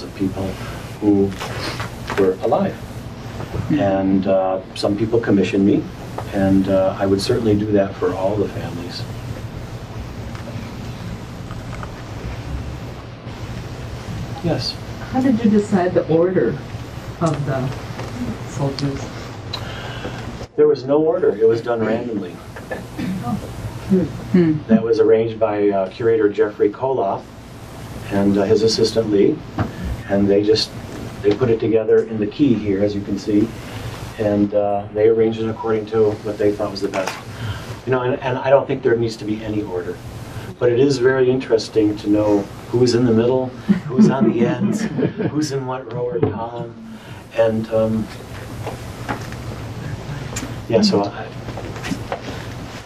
of people who were alive. And some people commissioned me, and I would certainly do that for all the families. Yes? How did you decide the order of the soldiers? There was no order. It was done randomly. That was arranged by curator Jeffrey Koloff and his assistant Lee, and they put it together in the key here, as you can see, and they arranged it according to what they thought was the best. You know, and I don't think there needs to be any order, but it is very interesting to know who's in the middle, who's on the ends, who's in what row or column, and yeah, so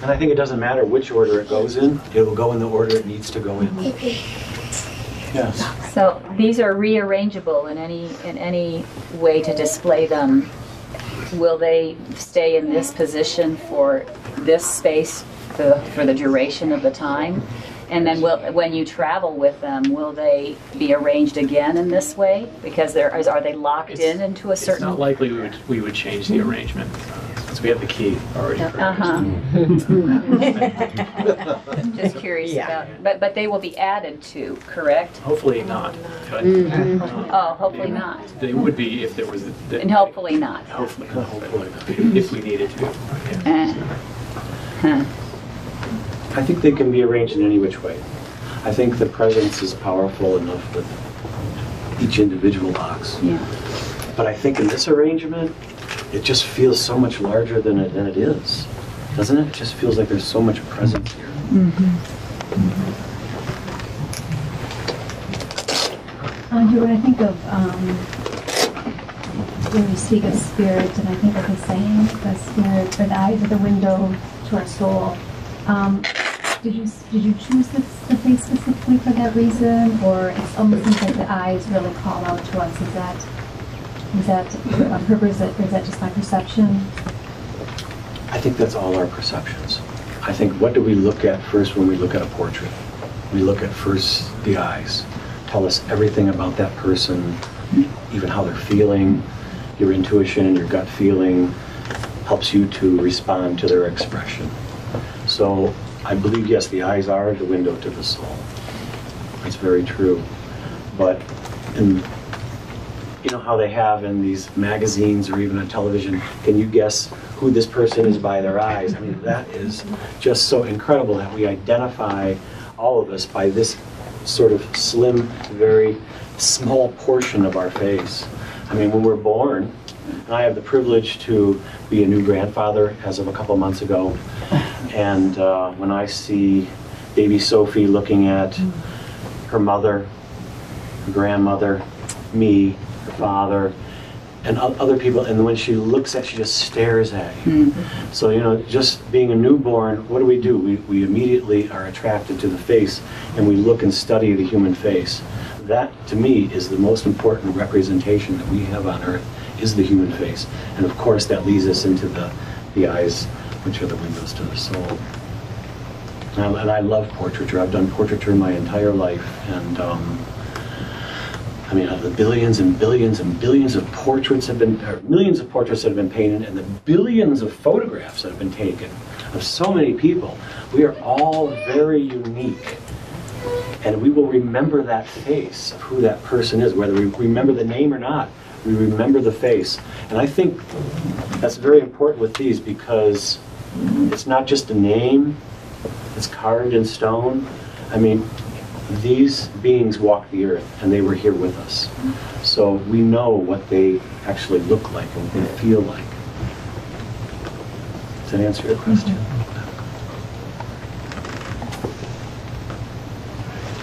and I think it doesn't matter which order it goes in, it will go in the order it needs to go in. Yes. So these are rearrangeable in any way to display them. Will they stay in this position for this space for the duration of the time? And then when you travel with them, will they be arranged again in this way? Because are they locked into a certain... It's not likely we would change the arrangement, since we have the key already. Just curious about... But they will be added to, correct? Hopefully not. But, Oh, hopefully not. They would be if there was... And hopefully not. Hopefully not. If we needed to. Yeah. I think they can be arranged in any which way. I think the presence is powerful enough with each individual box. Yeah. But I think in this arrangement, it just feels so much larger than it is. Doesn't it? It just feels like there's so much presence here. When I think of, when you speak of spirit, and I think of the saying, the spirit, or the eyes are the window to our soul. Did you choose the face specifically for that reason, or it's almost seems like the eyes really call out to us? Is that on purpose, or is that just my perception? I think that's all our perceptions. I think, what do we look at first when we look at a portrait? We look at first the eyes. Tell us everything about that person, even how they're feeling. Your intuition and your gut feeling helps you to respond to their expression. So I believe, yes, the eyes are the window to the soul. That's very true. But you know how they have in these magazines or even on television, can you guess who this person is by their eyes? I mean, that is just so incredible that we identify all of us by this sort of slim, very small portion of our face. I mean, when we're born, and I have the privilege to be a new grandfather as of a couple months ago, and when I see baby Sophie looking at her mother, her grandmother, me, her father, and other people, and when she looks at, she just stares at you. So, you know, just being a newborn, what do? We immediately are attracted to the face, and we look and study the human face. That, to me, is the most important representation that we have on earth, is the human face. And of course, that leads us into the eyes, which are the windows to the soul. And I love portraiture. I've done portraiture my entire life, and I mean, the billions and billions and billions of portraits have been, or millions of portraits that have been painted, and the billions of photographs that have been taken of so many people. We are all very unique, and we will remember that face of who that person is, whether we remember the name or not. We remember the face, and I think that's very important with these, because it's not just a name, it's carved in stone. I mean, these beings walk the earth, and they were here with us. So we know what they actually look like and what they feel like. Does that answer your question?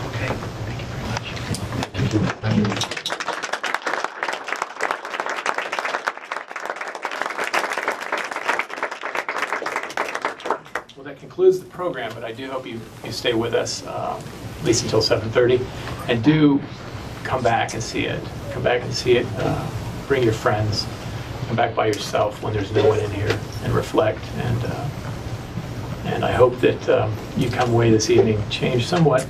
Okay, thank you very much. Thank you. Well, that concludes the program, but I do hope you stay with us at least until 7:30, and do come back and see it. Come back and see it. Bring your friends. Come back by yourself when there's no one in here, and reflect. And I hope that you come away this evening changed somewhat,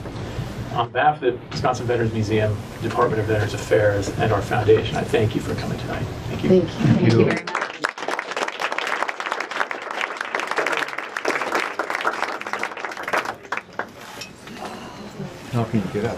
On behalf of the Wisconsin Veterans Museum, Department of Veterans Affairs, and our foundation, I thank you for coming tonight. Thank you. Thank you very much. How can you get up?